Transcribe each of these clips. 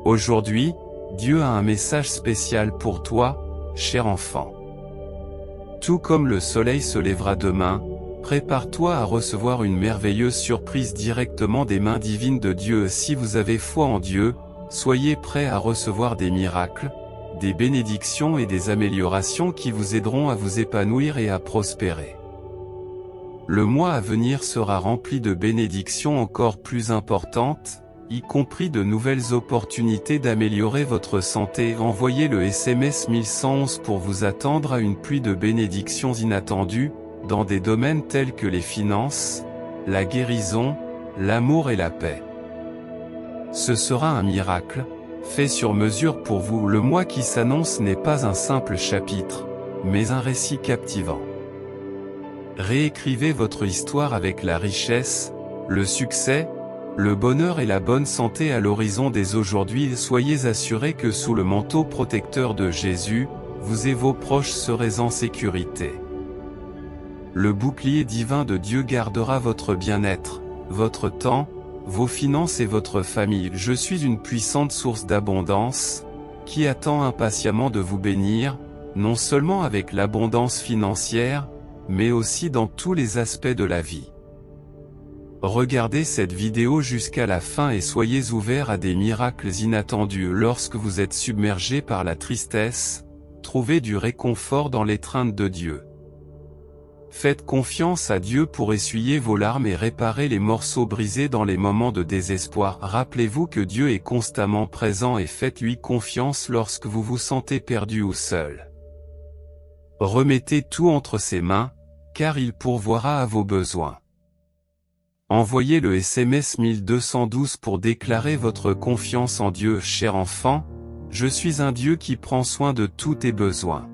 Aujourd'hui, Dieu a un message spécial pour toi, cher enfant. Tout comme le soleil se lèvera demain, prépare-toi à recevoir une merveilleuse surprise directement des mains divines de Dieu. Si vous avez foi en Dieu, soyez prêts à recevoir des miracles, des bénédictions et des améliorations qui vous aideront à vous épanouir et à prospérer. Le mois à venir sera rempli de bénédictions encore plus importantes, y compris de nouvelles opportunités d'améliorer votre santé. Envoyez le SMS 1111 pour vous attendre à une pluie de bénédictions inattendues, dans des domaines tels que les finances, la guérison, l'amour et la paix. Ce sera un miracle, fait sur mesure pour vous. Le mois qui s'annonce n'est pas un simple chapitre, mais un récit captivant. Réécrivez votre histoire avec la richesse, le succès, le bonheur et la bonne santé à l'horizon dès aujourd'hui. Soyez assurés que sous le manteau protecteur de Jésus, vous et vos proches serez en sécurité. Le bouclier divin de Dieu gardera votre bien-être, votre temps, vos finances et votre famille. Je suis une puissante source d'abondance, qui attend impatiemment de vous bénir, non seulement avec l'abondance financière, mais aussi dans tous les aspects de la vie. Regardez cette vidéo jusqu'à la fin et soyez ouverts à des miracles inattendus. Lorsque vous êtes submergé par la tristesse, trouvez du réconfort dans l'étreinte de Dieu. Faites confiance à Dieu pour essuyer vos larmes et réparer les morceaux brisés dans les moments de désespoir. Rappelez-vous que Dieu est constamment présent et faites-lui confiance lorsque vous vous sentez perdu ou seul. Remettez tout entre ses mains, car il pourvoira à vos besoins. Envoyez le SMS 1212 pour déclarer votre confiance en Dieu. Cher enfant, je suis un Dieu qui prend soin de tous tes besoins.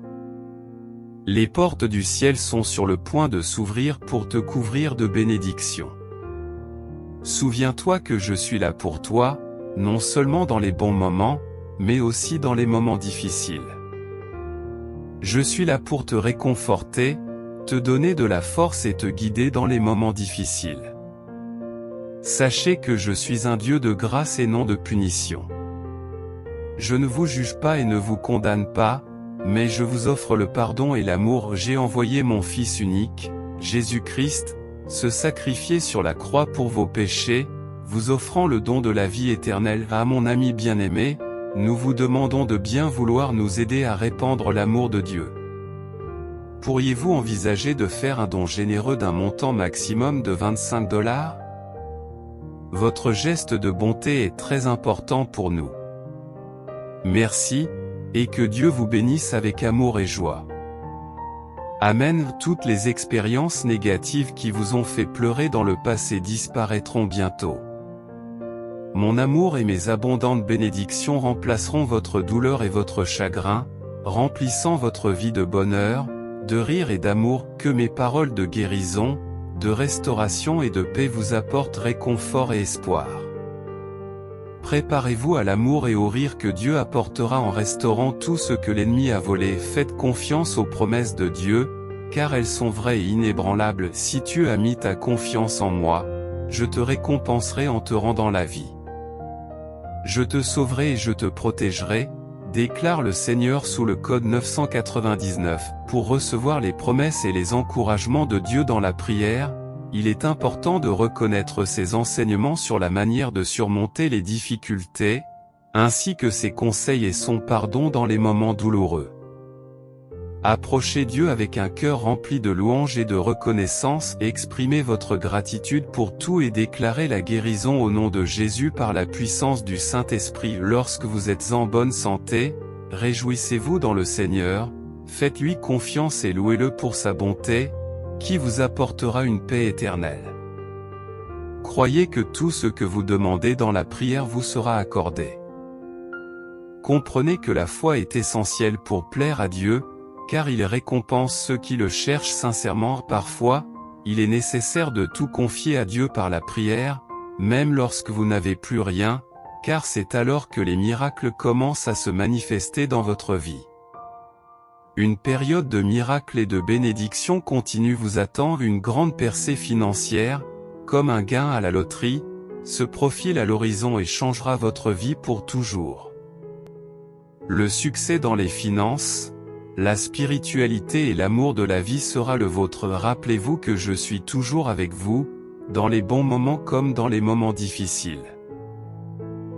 Les portes du ciel sont sur le point de s'ouvrir pour te couvrir de bénédictions. Souviens-toi que je suis là pour toi, non seulement dans les bons moments, mais aussi dans les moments difficiles. Je suis là pour te réconforter, te donner de la force et te guider dans les moments difficiles. Sachez que je suis un Dieu de grâce et non de punition. Je ne vous juge pas et ne vous condamne pas, mais je vous offre le pardon et l'amour. J'ai envoyé mon Fils unique, Jésus-Christ, se sacrifier sur la croix pour vos péchés, vous offrant le don de la vie éternelle. À mon ami bien-aimé, nous vous demandons de bien vouloir nous aider à répandre l'amour de Dieu. Pourriez-vous envisager de faire un don généreux d'un montant maximum de $25? Votre geste de bonté est très important pour nous. Merci, et que Dieu vous bénisse avec amour et joie. Amen. Toutes les expériences négatives qui vous ont fait pleurer dans le passé disparaîtront bientôt. Mon amour et mes abondantes bénédictions remplaceront votre douleur et votre chagrin, remplissant votre vie de bonheur, de rire et d'amour. Que mes paroles de guérison, de restauration et de paix vous apportent réconfort et espoir. Préparez-vous à l'amour et au rire que Dieu apportera en restaurant tout ce que l'ennemi a volé. Faites confiance aux promesses de Dieu, car elles sont vraies et inébranlables. Si tu as mis ta confiance en moi, je te récompenserai en te rendant la vie. Je te sauverai et je te protégerai, déclare le Seigneur sous le code 999. Pour recevoir les promesses et les encouragements de Dieu dans la prière, il est important de reconnaître ses enseignements sur la manière de surmonter les difficultés, ainsi que ses conseils et son pardon dans les moments douloureux. Approchez Dieu avec un cœur rempli de louanges et de reconnaissance, exprimez votre gratitude pour tout et déclarez la guérison au nom de Jésus par la puissance du Saint-Esprit. Lorsque vous êtes en bonne santé, réjouissez-vous dans le Seigneur, faites-lui confiance et louez-le pour sa bonté, qui vous apportera une paix éternelle. Croyez que tout ce que vous demandez dans la prière vous sera accordé. Comprenez que la foi est essentielle pour plaire à Dieu, car il récompense ceux qui le cherchent sincèrement. Parfois, il est nécessaire de tout confier à Dieu par la prière, même lorsque vous n'avez plus rien, car c'est alors que les miracles commencent à se manifester dans votre vie. Une période de miracles et de bénédictions continue vous attend. Une grande percée financière, comme un gain à la loterie, se profile à l'horizon et changera votre vie pour toujours. Le succès dans les finances, la spiritualité et l'amour de la vie sera le vôtre. Rappelez-vous que je suis toujours avec vous, dans les bons moments comme dans les moments difficiles.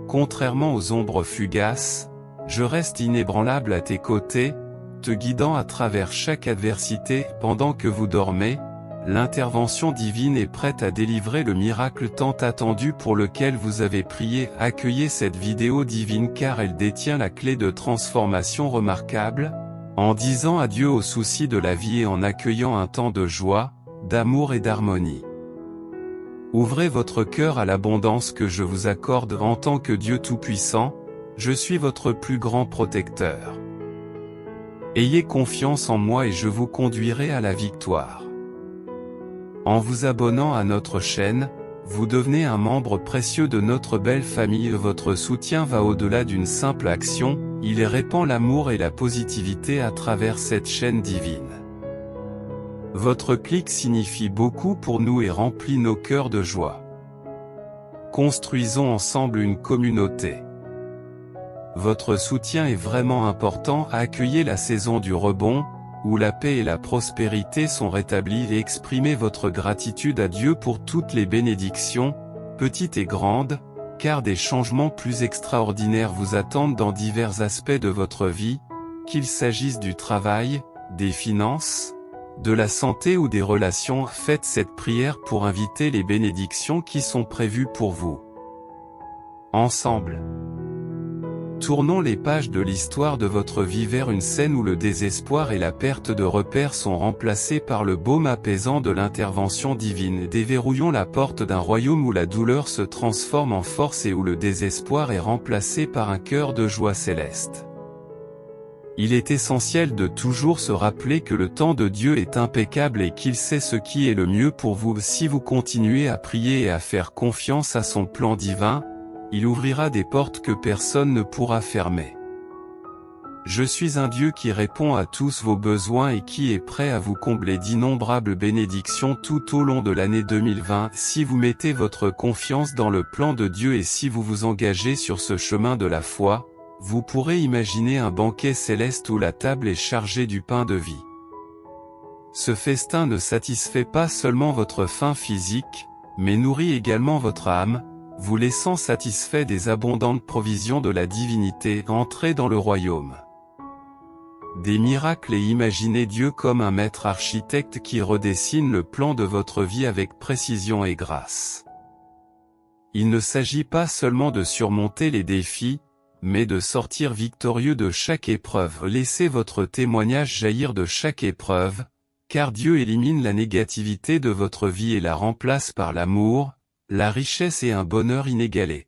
Contrairement aux ombres fugaces, je reste inébranlable à tes côtés, te guidant à travers chaque adversité. Pendant que vous dormez, l'intervention divine est prête à délivrer le miracle tant attendu pour lequel vous avez prié. Accueillez cette vidéo divine car elle détient la clé de transformation remarquable, en disant adieu aux soucis de la vie et en accueillant un temps de joie, d'amour et d'harmonie. Ouvrez votre cœur à l'abondance que je vous accorde en tant que Dieu Tout-Puissant, je suis votre plus grand protecteur. Ayez confiance en moi et je vous conduirai à la victoire. En vous abonnant à notre chaîne, vous devenez un membre précieux de notre belle famille. Votre soutien va au-delà d'une simple action, il répand l'amour et la positivité à travers cette chaîne divine. Votre clic signifie beaucoup pour nous et remplit nos cœurs de joie. Construisons ensemble une communauté. Votre soutien est vraiment important. Accueillez la saison du rebond, où la paix et la prospérité sont rétablies et exprimez votre gratitude à Dieu pour toutes les bénédictions, petites et grandes, car des changements plus extraordinaires vous attendent dans divers aspects de votre vie, qu'il s'agisse du travail, des finances, de la santé ou des relations. Faites cette prière pour inviter les bénédictions qui sont prévues pour vous. Ensemble, tournons les pages de l'histoire de votre vie vers une scène où le désespoir et la perte de repères sont remplacés par le baume apaisant de l'intervention divine. Déverrouillons la porte d'un royaume où la douleur se transforme en force et où le désespoir est remplacé par un cœur de joie céleste. Il est essentiel de toujours se rappeler que le temps de Dieu est impeccable et qu'il sait ce qui est le mieux pour vous. Si vous continuez à prier et à faire confiance à son plan divin, il ouvrira des portes que personne ne pourra fermer. Je suis un Dieu qui répond à tous vos besoins et qui est prêt à vous combler d'innombrables bénédictions tout au long de l'année 2020. Si vous mettez votre confiance dans le plan de Dieu et si vous vous engagez sur ce chemin de la foi, vous pourrez imaginer un banquet céleste où la table est chargée du pain de vie. Ce festin ne satisfait pas seulement votre faim physique, mais nourrit également votre âme, vous laissant satisfait des abondantes provisions de la divinité. Entrez dans le royaume des miracles et imaginez Dieu comme un maître architecte qui redessine le plan de votre vie avec précision et grâce. Il ne s'agit pas seulement de surmonter les défis, mais de sortir victorieux de chaque épreuve. Laissez votre témoignage jaillir de chaque épreuve, car Dieu élimine la négativité de votre vie et la remplace par l'amour, la richesse et un bonheur inégalé.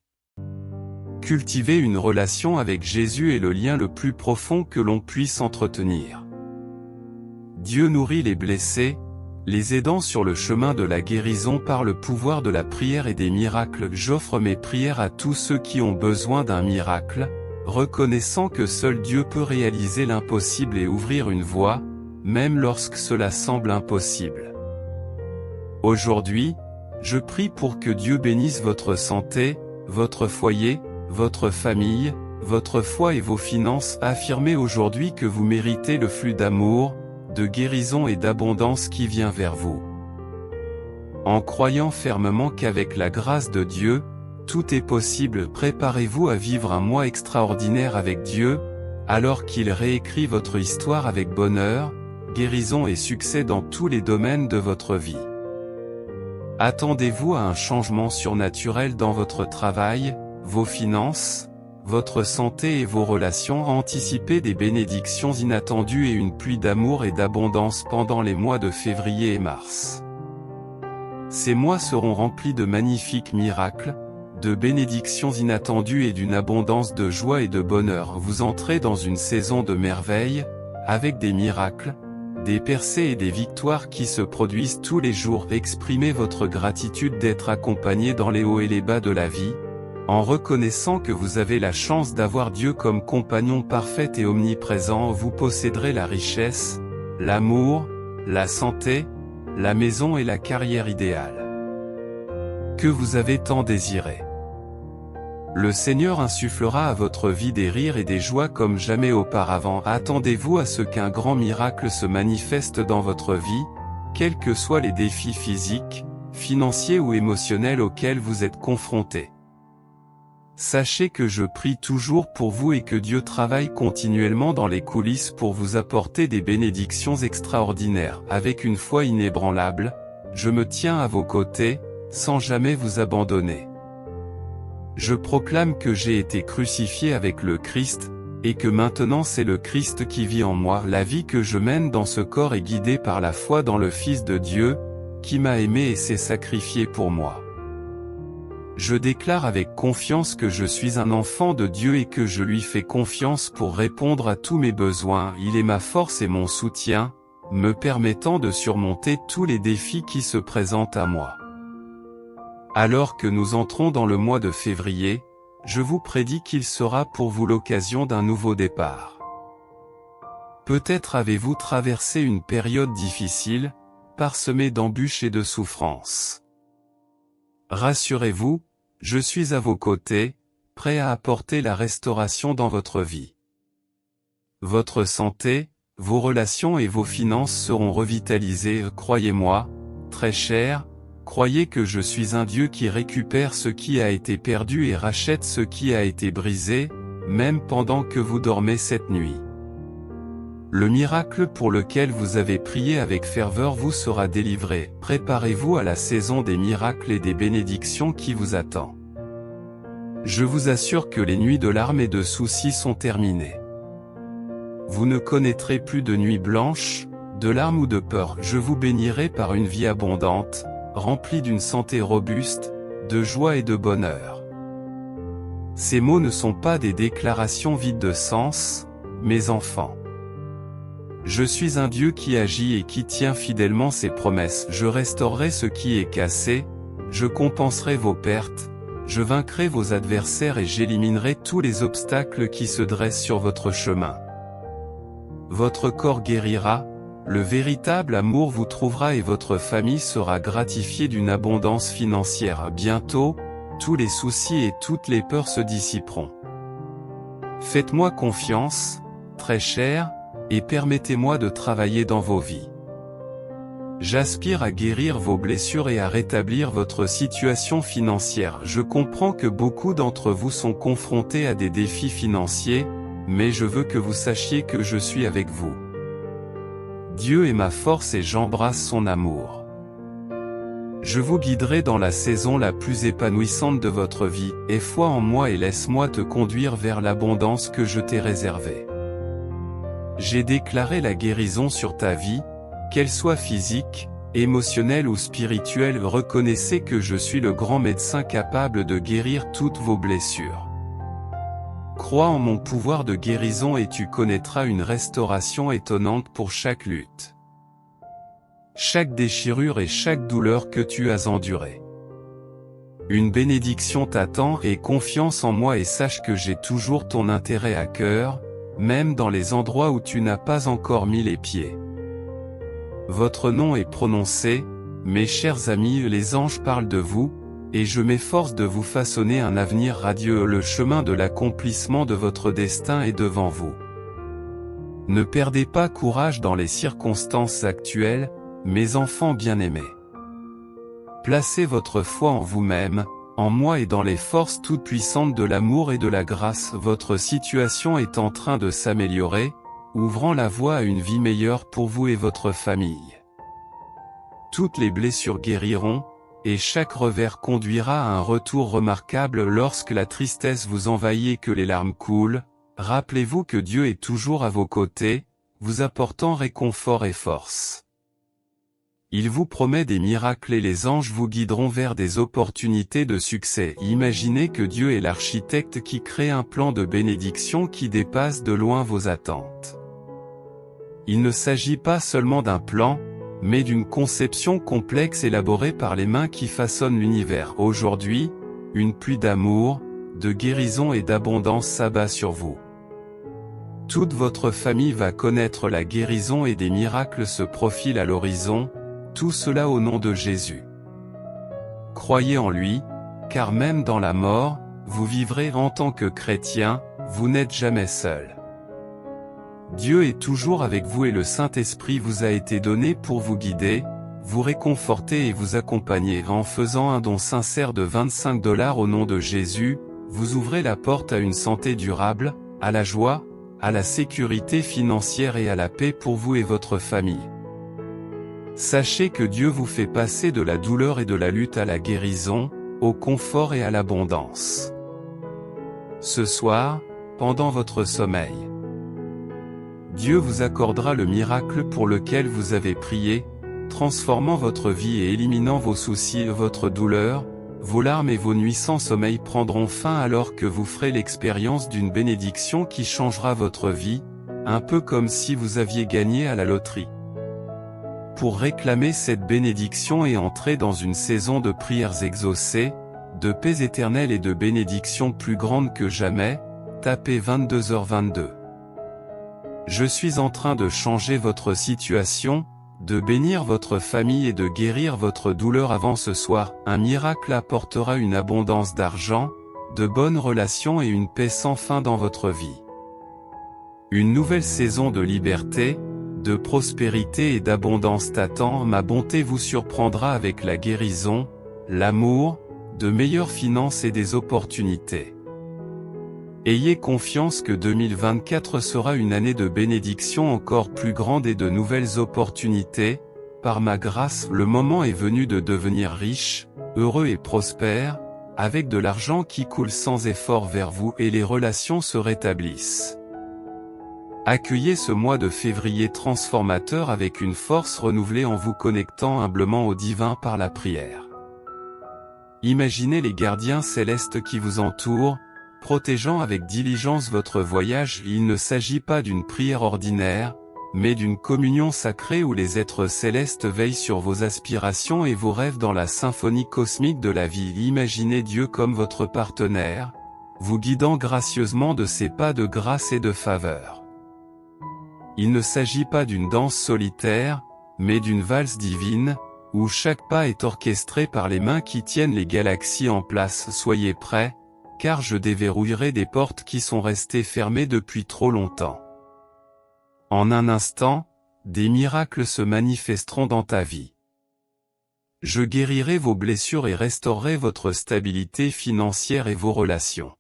Cultivez une relation avec Jésus est le lien le plus profond que l'on puisse entretenir. Dieu nourrit les blessés, les aidant sur le chemin de la guérison par le pouvoir de la prière et des miracles. J'offre mes prières à tous ceux qui ont besoin d'un miracle, reconnaissant que seul Dieu peut réaliser l'impossible et ouvrir une voie, même lorsque cela semble impossible. Aujourd'hui, je prie pour que Dieu bénisse votre santé, votre foyer, votre famille, votre foi et vos finances. Affirmez aujourd'hui que vous méritez le flux d'amour, de guérison et d'abondance qui vient vers vous. En croyant fermement qu'avec la grâce de Dieu, tout est possible, préparez-vous à vivre un mois extraordinaire avec Dieu, alors qu'il réécrit votre histoire avec bonheur, guérison et succès dans tous les domaines de votre vie. Attendez-vous à un changement surnaturel dans votre travail, vos finances, votre santé et vos relations. Anticipez des bénédictions inattendues et une pluie d'amour et d'abondance pendant les mois de février et mars. Ces mois seront remplis de magnifiques miracles, de bénédictions inattendues et d'une abondance de joie et de bonheur. Vous entrez dans une saison de merveilles, avec des miracles, des percées et des victoires qui se produisent tous les jours. Exprimez votre gratitude d'être accompagné dans les hauts et les bas de la vie, en reconnaissant que vous avez la chance d'avoir Dieu comme compagnon parfait et omniprésent. Vous posséderez la richesse, l'amour, la santé, la maison et la carrière idéale. que vous avez tant désiré. Le Seigneur insufflera à votre vie des rires et des joies comme jamais auparavant. Attendez-vous à ce qu'un grand miracle se manifeste dans votre vie, quels que soient les défis physiques, financiers ou émotionnels auxquels vous êtes confrontés. Sachez que je prie toujours pour vous et que Dieu travaille continuellement dans les coulisses pour vous apporter des bénédictions extraordinaires. Avec une foi inébranlable, je me tiens à vos côtés, sans jamais vous abandonner. Je proclame que j'ai été crucifié avec le Christ, et que maintenant c'est le Christ qui vit en moi. La vie que je mène dans ce corps est guidée par la foi dans le Fils de Dieu, qui m'a aimé et s'est sacrifié pour moi. Je déclare avec confiance que je suis un enfant de Dieu et que je lui fais confiance pour répondre à tous mes besoins. Il est ma force et mon soutien, me permettant de surmonter tous les défis qui se présentent à moi. Alors que nous entrons dans le mois de février, je vous prédis qu'il sera pour vous l'occasion d'un nouveau départ. Peut-être avez-vous traversé une période difficile, parsemée d'embûches et de souffrances. Rassurez-vous, je suis à vos côtés, prêt à apporter la restauration dans votre vie. Votre santé, vos relations et vos finances seront revitalisées. Croyez-moi, très cher, croyez que je suis un Dieu qui récupère ce qui a été perdu et rachète ce qui a été brisé, même pendant que vous dormez cette nuit. Le miracle pour lequel vous avez prié avec ferveur vous sera délivré. Préparez-vous à la saison des miracles et des bénédictions qui vous attend. Je vous assure que les nuits de larmes et de soucis sont terminées. Vous ne connaîtrez plus de nuits blanches, de larmes ou de peur. Je vous bénirai par une vie abondante, remplie d'une santé robuste, de joie et de bonheur. Ces mots ne sont pas des déclarations vides de sens, mes enfants. Je suis un Dieu qui agit et qui tient fidèlement ses promesses. Je restaurerai ce qui est cassé, je compenserai vos pertes, je vaincrai vos adversaires et j'éliminerai tous les obstacles qui se dressent sur votre chemin. Votre corps guérira, le véritable amour vous trouvera et votre famille sera gratifiée d'une abondance financière. Bientôt, tous les soucis et toutes les peurs se dissiperont. Faites-moi confiance, très cher, et permettez-moi de travailler dans vos vies. J'aspire à guérir vos blessures et à rétablir votre situation financière. Je comprends que beaucoup d'entre vous sont confrontés à des défis financiers, mais je veux que vous sachiez que je suis avec vous. Dieu est ma force et j'embrasse son amour. Je vous guiderai dans la saison la plus épanouissante de votre vie. Aie foi en moi et laisse-moi te conduire vers l'abondance que je t'ai réservée. J'ai déclaré la guérison sur ta vie, qu'elle soit physique, émotionnelle ou spirituelle. Reconnaissez que je suis le grand médecin capable de guérir toutes vos blessures. Crois en mon pouvoir de guérison et tu connaîtras une restauration étonnante pour chaque lutte, chaque déchirure et chaque douleur que tu as endurée. Une bénédiction t'attend. Aie confiance en moi et sache que j'ai toujours ton intérêt à cœur, même dans les endroits où tu n'as pas encore mis les pieds. Votre nom est prononcé, mes chers amis. Les anges parlent de vous, et je m'efforce de vous façonner un avenir radieux. Le chemin de l'accomplissement de votre destin est devant vous. Ne perdez pas courage dans les circonstances actuelles, mes enfants bien-aimés. Placez votre foi en vous-même, en moi et dans les forces toutes puissantes de l'amour et de la grâce. Votre situation est en train de s'améliorer, ouvrant la voie à une vie meilleure pour vous et votre famille. Toutes les blessures guériront, et chaque revers conduira à un retour remarquable. Lorsque la tristesse vous envahit et que les larmes coulent, rappelez-vous que Dieu est toujours à vos côtés, vous apportant réconfort et force. Il vous promet des miracles et les anges vous guideront vers des opportunités de succès. Imaginez que Dieu est l'architecte qui crée un plan de bénédiction qui dépasse de loin vos attentes. Il ne s'agit pas seulement d'un plan, mais d'une conception complexe élaborée par les mains qui façonnent l'univers. Aujourd'hui, une pluie d'amour, de guérison et d'abondance s'abat sur vous. Toute votre famille va connaître la guérison et des miracles se profilent à l'horizon, tout cela au nom de Jésus. croyez en lui, car même dans la mort, vous vivrez en tant que chrétien, vous n'êtes jamais seul. Dieu est toujours avec vous et le Saint-Esprit vous a été donné pour vous guider, vous réconforter et vous accompagner. En faisant un don sincère de 25 $ au nom de Jésus, vous ouvrez la porte à une santé durable, à la joie, à la sécurité financière et à la paix pour vous et votre famille. Sachez que Dieu vous fait passer de la douleur et de la lutte à la guérison, au confort et à l'abondance. Ce soir, pendant votre sommeil, Dieu vous accordera le miracle pour lequel vous avez prié, transformant votre vie et éliminant vos soucis et votre douleur. Vos larmes et vos nuits sans sommeil prendront fin alors que vous ferez l'expérience d'une bénédiction qui changera votre vie, un peu comme si vous aviez gagné à la loterie. Pour réclamer cette bénédiction et entrer dans une saison de prières exaucées, de paix éternelle et de bénédictions plus grandes que jamais, tapez 22h22. Je suis en train de changer votre situation, de bénir votre famille et de guérir votre douleur avant ce soir. Un miracle apportera une abondance d'argent, de bonnes relations et une paix sans fin dans votre vie. Une nouvelle saison de liberté, de prospérité et d'abondance t'attend. Ma bonté vous surprendra avec la guérison, l'amour, de meilleures finances et des opportunités. Ayez confiance que 2024 sera une année de bénédiction encore plus grande et de nouvelles opportunités. Par ma grâce, le moment est venu de devenir riche, heureux et prospère, avec de l'argent qui coule sans effort vers vous et les relations se rétablissent. Accueillez ce mois de février transformateur avec une force renouvelée en vous connectant humblement au divin par la prière. Imaginez les gardiens célestes qui vous entourent, protégeant avec diligence votre voyage. Il ne s'agit pas d'une prière ordinaire, mais d'une communion sacrée où les êtres célestes veillent sur vos aspirations et vos rêves dans la symphonie cosmique de la vie. Imaginez Dieu comme votre partenaire, vous guidant gracieusement de ses pas de grâce et de faveur. Il ne s'agit pas d'une danse solitaire, mais d'une valse divine, où chaque pas est orchestré par les mains qui tiennent les galaxies en place. Soyez prêts, car je déverrouillerai des portes qui sont restées fermées depuis trop longtemps. En un instant, des miracles se manifesteront dans ta vie. Je guérirai vos blessures et restaurerai votre stabilité financière et vos relations.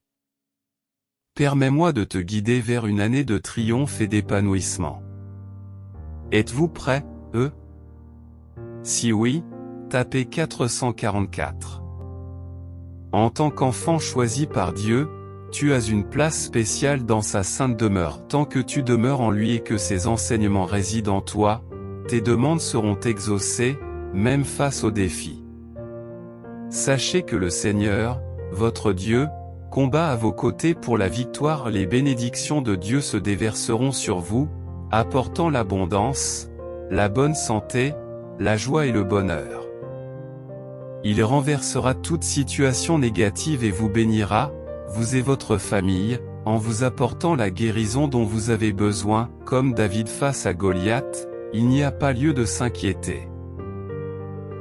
Permets-moi de te guider vers une année de triomphe et d'épanouissement. Êtes-vous prêts, Si oui, tapez 444. En tant qu'enfant choisi par Dieu, tu as une place spéciale dans sa sainte demeure. Tant que tu demeures en lui et que ses enseignements résident en toi, tes demandes seront exaucées, même face aux défis. Sachez que le Seigneur, votre Dieu, combat à vos côtés pour la victoire. Les bénédictions de Dieu se déverseront sur vous, apportant l'abondance, la bonne santé, la joie et le bonheur. Il renversera toute situation négative et vous bénira, vous et votre famille, en vous apportant la guérison dont vous avez besoin. Comme David face à Goliath, il n'y a pas lieu de s'inquiéter.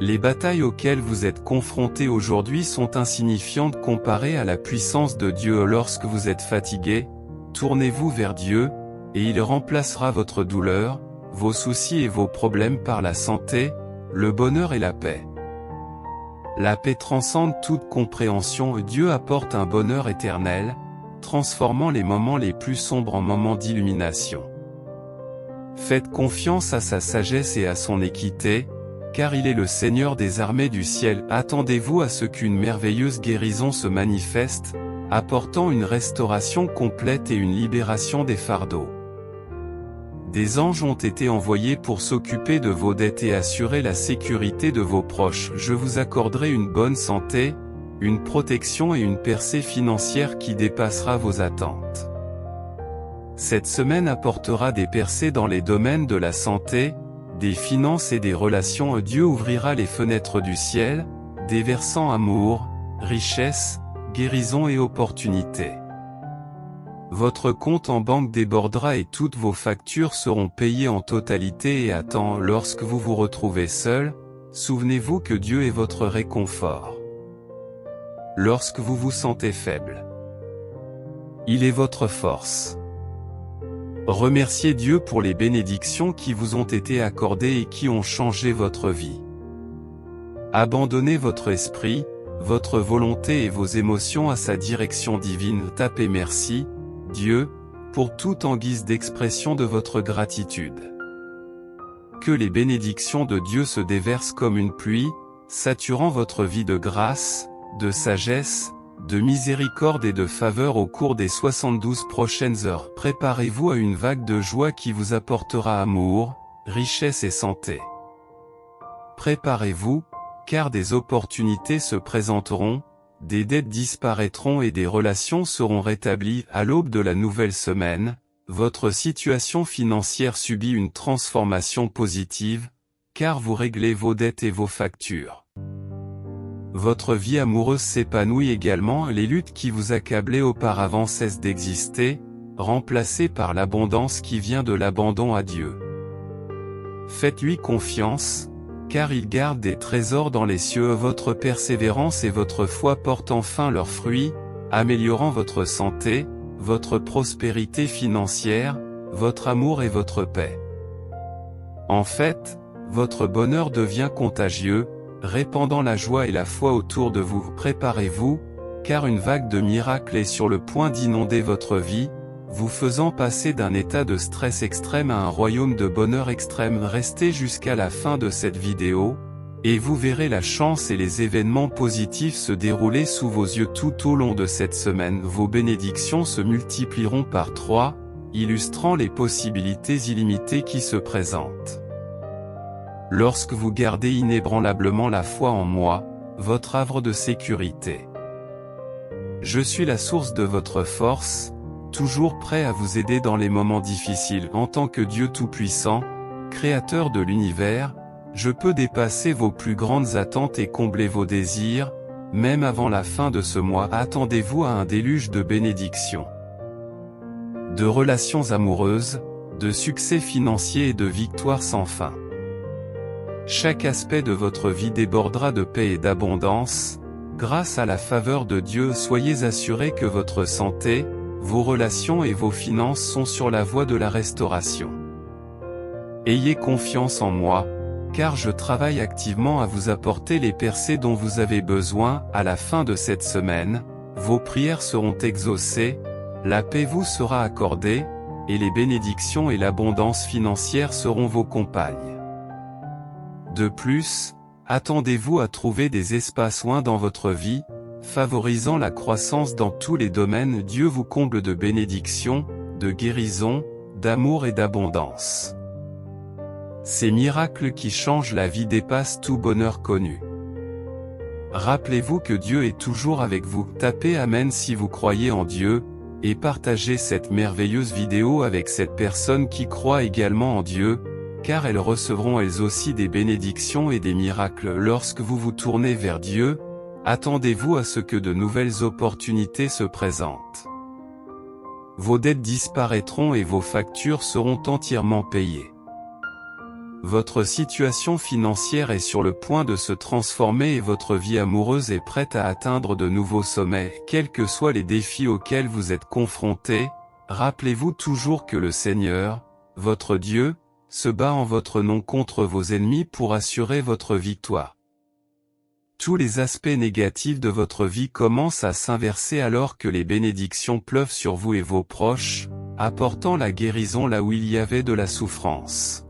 Les batailles auxquelles vous êtes confrontés aujourd'hui sont insignifiantes comparées à la puissance de Dieu. Lorsque vous êtes fatigué, tournez-vous vers Dieu, et il remplacera votre douleur, vos soucis et vos problèmes par la santé, le bonheur et la paix. La paix transcende toute compréhension. Dieu apporte un bonheur éternel, transformant les moments les plus sombres en moments d'illumination. Faites confiance à sa sagesse et à son équité, car il est le Seigneur des armées du ciel. Attendez-vous à ce qu'une merveilleuse guérison se manifeste, apportant une restauration complète et une libération des fardeaux. Des anges ont été envoyés pour s'occuper de vos dettes et assurer la sécurité de vos proches. Je vous accorderai une bonne santé, une protection et une percée financière qui dépassera vos attentes. Cette semaine apportera des percées dans les domaines de la santé, des finances et des relations. Dieu ouvrira les fenêtres du ciel, déversant amour, richesse, guérison et opportunités. Votre compte en banque débordera et toutes vos factures seront payées en totalité et à temps. Lorsque vous vous retrouvez seul, souvenez-vous que Dieu est votre réconfort. lorsque vous vous sentez faible. Il est votre force. Remerciez Dieu pour les bénédictions qui vous ont été accordées et qui ont changé votre vie. Abandonnez votre esprit, votre volonté et vos émotions à sa direction divine. Tapez merci, Dieu, pour tout en guise d'expression de votre gratitude. Que les bénédictions de Dieu se déversent comme une pluie, saturant votre vie de grâce, de sagesse, de miséricorde et de faveur au cours des 72 prochaines heures. Préparez-vous à une vague de joie qui vous apportera amour, richesse et santé. Préparez-vous, car des opportunités se présenteront, des dettes disparaîtront et des relations seront rétablies. À l'aube de la nouvelle semaine, votre situation financière subit une transformation positive, car vous réglez vos dettes et vos factures. Votre vie amoureuse s'épanouit également, les luttes qui vous accablaient auparavant cessent d'exister, remplacées par l'abondance qui vient de l'abandon à Dieu. Faites-lui confiance, car il garde des trésors dans les cieux. Votre persévérance et votre foi portent enfin leurs fruits, améliorant votre santé, votre prospérité financière, votre amour et votre paix. En fait, votre bonheur devient contagieux, répandant la joie et la foi autour de vous. Préparez-vous, car une vague de miracles est sur le point d'inonder votre vie, vous faisant passer d'un état de stress extrême à un royaume de bonheur extrême. Restez jusqu'à la fin de cette vidéo, et vous verrez la chance et les événements positifs se dérouler sous vos yeux tout au long de cette semaine. Vos bénédictions se multiplieront par 3, illustrant les possibilités illimitées qui se présentent. Lorsque vous gardez inébranlablement la foi en moi, votre havre de sécurité. Je suis la source de votre force, toujours prêt à vous aider dans les moments difficiles. En tant que Dieu Tout-Puissant, Créateur de l'univers, je peux dépasser vos plus grandes attentes et combler vos désirs, même avant la fin de ce mois. Attendez-vous à un déluge de bénédictions, de relations amoureuses, de succès financiers et de victoires sans fin. Chaque aspect de votre vie débordera de paix et d'abondance, grâce à la faveur de Dieu. Soyez assurés que votre santé, vos relations et vos finances sont sur la voie de la restauration. Ayez confiance en moi, car je travaille activement à vous apporter les percées dont vous avez besoin. À la fin de cette semaine, vos prières seront exaucées, la paix vous sera accordée, et les bénédictions et l'abondance financière seront vos compagnes. De plus, attendez-vous à trouver des espaces loin dans votre vie, favorisant la croissance dans tous les domaines. Dieu vous comble de bénédictions, de guérison, d'amour et d'abondance. Ces miracles qui changent la vie dépassent tout bonheur connu. Rappelez-vous que Dieu est toujours avec vous. Tapez Amen si vous croyez en Dieu, et partagez cette merveilleuse vidéo avec cette personne qui croit également en Dieu, car elles recevront elles aussi des bénédictions et des miracles. Lorsque vous vous tournez vers Dieu, attendez-vous à ce que de nouvelles opportunités se présentent. Vos dettes disparaîtront et vos factures seront entièrement payées. Votre situation financière est sur le point de se transformer et votre vie amoureuse est prête à atteindre de nouveaux sommets. Quels que soient les défis auxquels vous êtes confrontés, rappelez-vous toujours que le Seigneur, votre Dieu, se bat en votre nom contre vos ennemis pour assurer votre victoire. Tous les aspects négatifs de votre vie commencent à s'inverser alors que les bénédictions pleuvent sur vous et vos proches, apportant la guérison là où il y avait de la souffrance.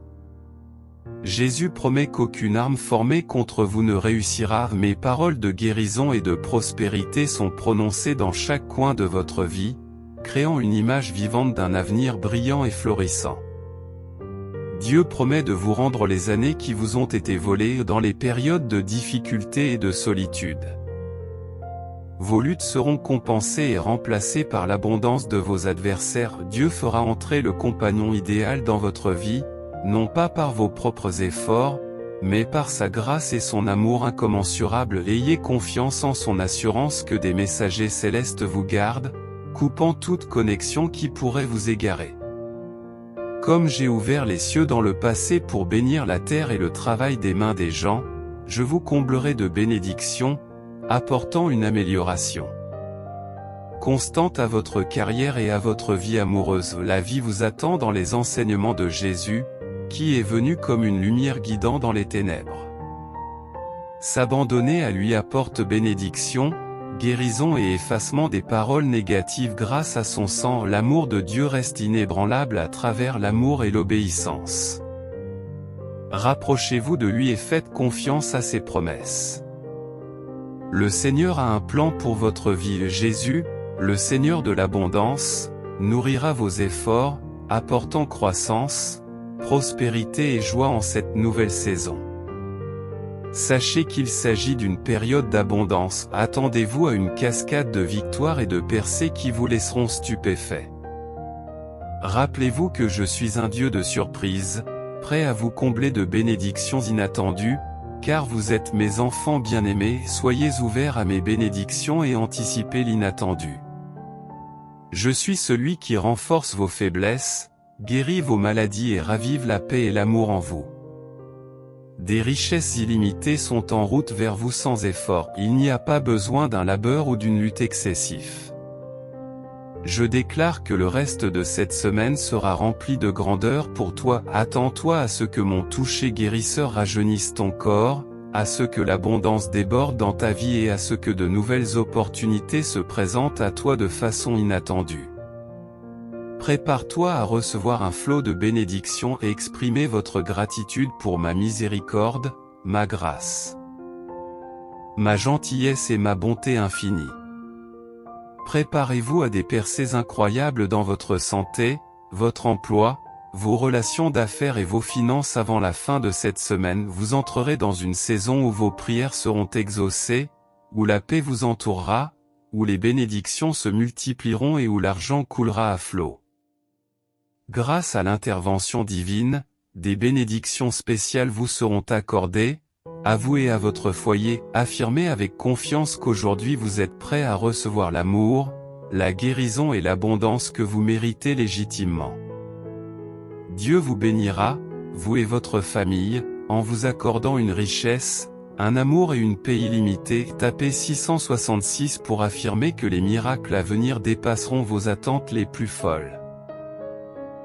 Jésus promet qu'aucune arme formée contre vous ne réussira. Mes paroles de guérison et de prospérité sont prononcées dans chaque coin de votre vie, créant une image vivante d'un avenir brillant et florissant. Dieu promet de vous rendre les années qui vous ont été volées dans les périodes de difficulté et de solitude. Vos luttes seront compensées et remplacées par l'abondance de vos adversaires. Dieu fera entrer le compagnon idéal dans votre vie, non pas par vos propres efforts, mais par sa grâce et son amour incommensurable. Ayez confiance en son assurance que des messagers célestes vous gardent, coupant toute connexion qui pourrait vous égarer. Comme j'ai ouvert les cieux dans le passé pour bénir la terre et le travail des mains des gens, je vous comblerai de bénédictions, apportant une amélioration constante à votre carrière et à votre vie amoureuse. La vie vous attend dans les enseignements de Jésus, qui est venu comme une lumière guidant dans les ténèbres. S'abandonner à lui apporte bénédiction, guérison et effacement des paroles négatives grâce à son sang. L'amour de Dieu reste inébranlable à travers l'amour et l'obéissance. Rapprochez-vous de lui et faites confiance à ses promesses. Le Seigneur a un plan pour votre vie. Jésus, le Seigneur de l'abondance, nourrira vos efforts, apportant croissance, prospérité et joie en cette nouvelle saison. Sachez qu'il s'agit d'une période d'abondance. Attendez-vous à une cascade de victoires et de percées qui vous laisseront stupéfaits. Rappelez-vous que je suis un Dieu de surprise, prêt à vous combler de bénédictions inattendues, car vous êtes mes enfants bien-aimés. Soyez ouverts à mes bénédictions et anticipez l'inattendu. Je suis celui qui renforce vos faiblesses, guérit vos maladies et ravive la paix et l'amour en vous. Des richesses illimitées sont en route vers vous sans effort. Il n'y a pas besoin d'un labeur ou d'une lutte excessif. Je déclare que le reste de cette semaine sera rempli de grandeur pour toi. Attends-toi à ce que mon toucher guérisseur rajeunisse ton corps, à ce que l'abondance déborde dans ta vie et à ce que de nouvelles opportunités se présentent à toi de façon inattendue. Prépare-toi à recevoir un flot de bénédictions et exprimer votre gratitude pour ma miséricorde, ma grâce, ma gentillesse et ma bonté infinie. Préparez-vous à des percées incroyables dans votre santé, votre emploi, vos relations d'affaires et vos finances. Avant la fin de cette semaine. Vous entrerez dans une saison où vos prières seront exaucées, où la paix vous entourera, où les bénédictions se multiplieront et où l'argent coulera à flot. Grâce à l'intervention divine, des bénédictions spéciales vous seront accordées, à vous et à votre foyer. Affirmez avec confiance qu'aujourd'hui vous êtes prêt à recevoir l'amour, la guérison et l'abondance que vous méritez légitimement. Dieu vous bénira, vous et votre famille, en vous accordant une richesse, un amour et une paix illimités. Tapez 666 pour affirmer que les miracles à venir dépasseront vos attentes les plus folles.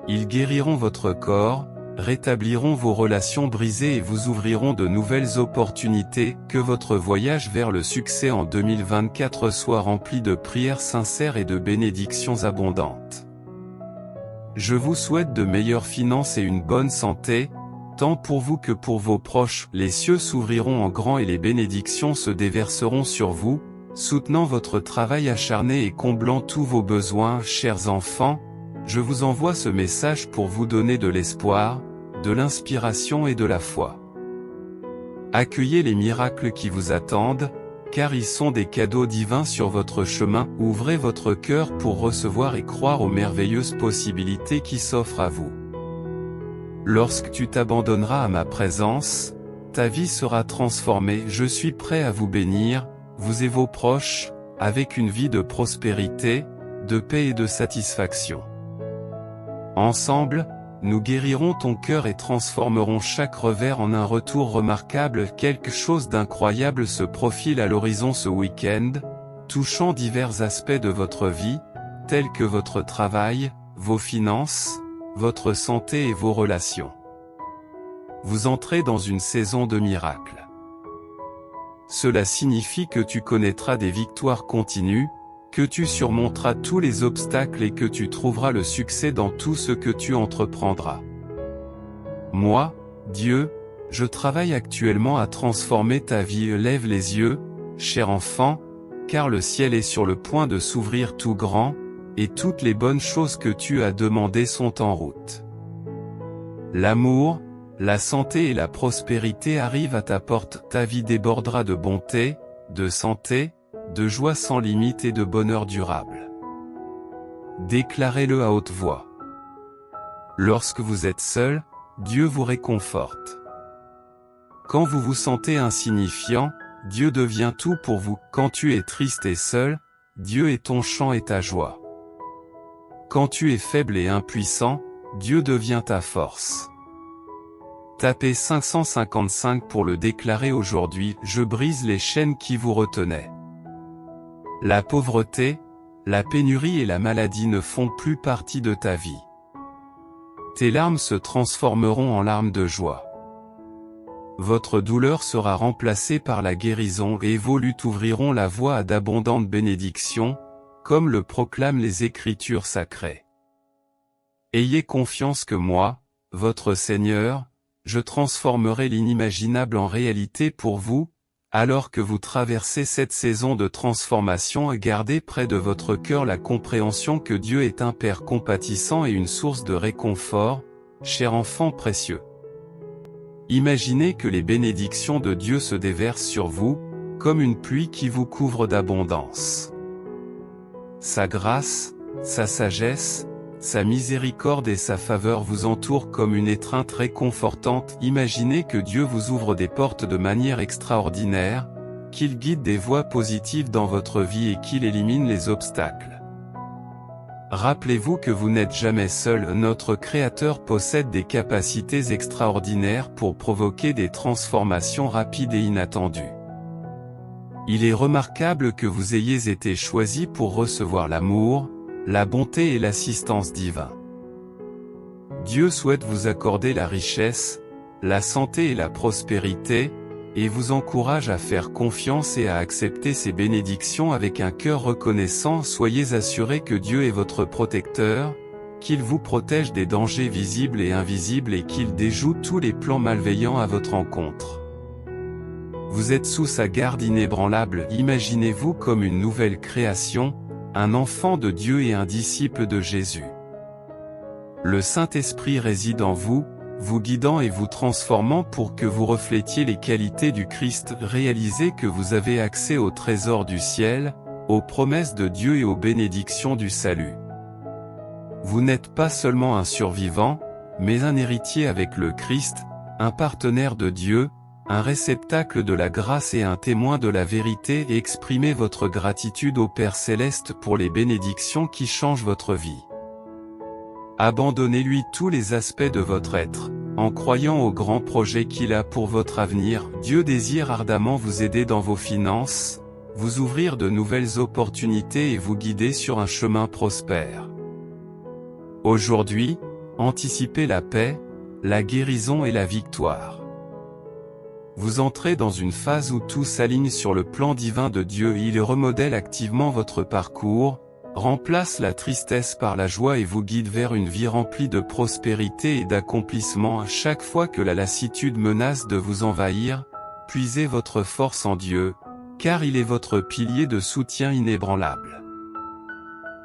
Ils guériront votre corps, rétabliront vos relations brisées et vous ouvriront de nouvelles opportunités. Que votre voyage vers le succès en 2024 soit rempli de prières sincères et de bénédictions abondantes. Je vous souhaite de meilleures finances et une bonne santé, tant pour vous que pour vos proches. Les cieux s'ouvriront en grand et les bénédictions se déverseront sur vous, soutenant votre travail acharné et comblant tous vos besoins. Chers enfants, je vous envoie ce message pour vous donner de l'espoir, de l'inspiration et de la foi. Accueillez les miracles qui vous attendent, car ils sont des cadeaux divins sur votre chemin. Ouvrez votre cœur pour recevoir et croire aux merveilleuses possibilités qui s'offrent à vous. Lorsque tu t'abandonneras à ma présence, ta vie sera transformée. Je suis prêt à vous bénir, vous et vos proches, avec une vie de prospérité, de paix et de satisfaction. Ensemble, nous guérirons ton cœur et transformerons chaque revers en un retour remarquable. Quelque chose d'incroyable se profile à l'horizon ce week-end, touchant divers aspects de votre vie, tels que votre travail, vos finances, votre santé et vos relations. Vous entrez dans une saison de miracles. Cela signifie que tu connaîtras des victoires continues, que tu surmonteras tous les obstacles et que tu trouveras le succès dans tout ce que tu entreprendras. Moi, Dieu, je travaille actuellement à transformer ta vie. Lève les yeux, cher enfant, car le ciel est sur le point de s'ouvrir tout grand, et toutes les bonnes choses que tu as demandées sont en route. L'amour, la santé et la prospérité arrivent à ta porte. Ta vie débordera de bonté, de santé, de joie sans limite et de bonheur durable. Déclarez-le à haute voix. Lorsque vous êtes seul, Dieu vous réconforte. Quand vous vous sentez insignifiant, Dieu devient tout pour vous. Quand tu es triste et seul, Dieu est ton chant et ta joie. Quand tu es faible et impuissant, Dieu devient ta force. Tapez 555 pour le déclarer aujourd'hui. Je brise les chaînes qui vous retenaient. La pauvreté, la pénurie et la maladie ne font plus partie de ta vie. Tes larmes se transformeront en larmes de joie. Votre douleur sera remplacée par la guérison et vos luttes ouvriront la voie à d'abondantes bénédictions, comme le proclament les Écritures sacrées. Ayez confiance que moi, votre Seigneur, je transformerai l'inimaginable en réalité pour vous, alors que vous traversez cette saison de transformation, et gardez près de votre cœur la compréhension que Dieu est un Père compatissant et une source de réconfort, cher enfant précieux. Imaginez que les bénédictions de Dieu se déversent sur vous, comme une pluie qui vous couvre d'abondance. Sa grâce, sa sagesse, sa miséricorde et sa faveur vous entourent comme une étreinte réconfortante. Imaginez que Dieu vous ouvre des portes de manière extraordinaire, qu'il guide des voies positives dans votre vie et qu'il élimine les obstacles. Rappelez-vous que vous n'êtes jamais seul. Notre Créateur possède des capacités extraordinaires pour provoquer des transformations rapides et inattendues. Il est remarquable que vous ayez été choisi pour recevoir l'amour, la bonté et l'assistance divine. Dieu souhaite vous accorder la richesse, la santé et la prospérité, et vous encourage à faire confiance et à accepter ces bénédictions avec un cœur reconnaissant. Soyez assurés que Dieu est votre protecteur, qu'il vous protège des dangers visibles et invisibles et qu'il déjoue tous les plans malveillants à votre encontre. Vous êtes sous sa garde inébranlable. Imaginez-vous comme une nouvelle création, un enfant de Dieu et un disciple de Jésus. Le Saint-Esprit réside en vous, vous guidant et vous transformant pour que vous reflétiez les qualités du Christ. Réalisez que vous avez accès au trésor du ciel, aux promesses de Dieu et aux bénédictions du salut. Vous n'êtes pas seulement un survivant, mais un héritier avec le Christ, un partenaire de Dieu, un réceptacle de la grâce et un témoin de la vérité. Et exprimez votre gratitude au Père Céleste pour les bénédictions qui changent votre vie. Abandonnez-lui tous les aspects de votre être, en croyant au grand projet qu'il a pour votre avenir. Dieu désire ardemment vous aider dans vos finances, vous ouvrir de nouvelles opportunités et vous guider sur un chemin prospère. Aujourd'hui, anticipez la paix, la guérison et la victoire. Vous entrez dans une phase où tout s'aligne sur le plan divin de Dieu. Il remodèle activement votre parcours, remplace la tristesse par la joie et vous guide vers une vie remplie de prospérité et d'accomplissement. À chaque fois que la lassitude menace de vous envahir, puisez votre force en Dieu, car il est votre pilier de soutien inébranlable.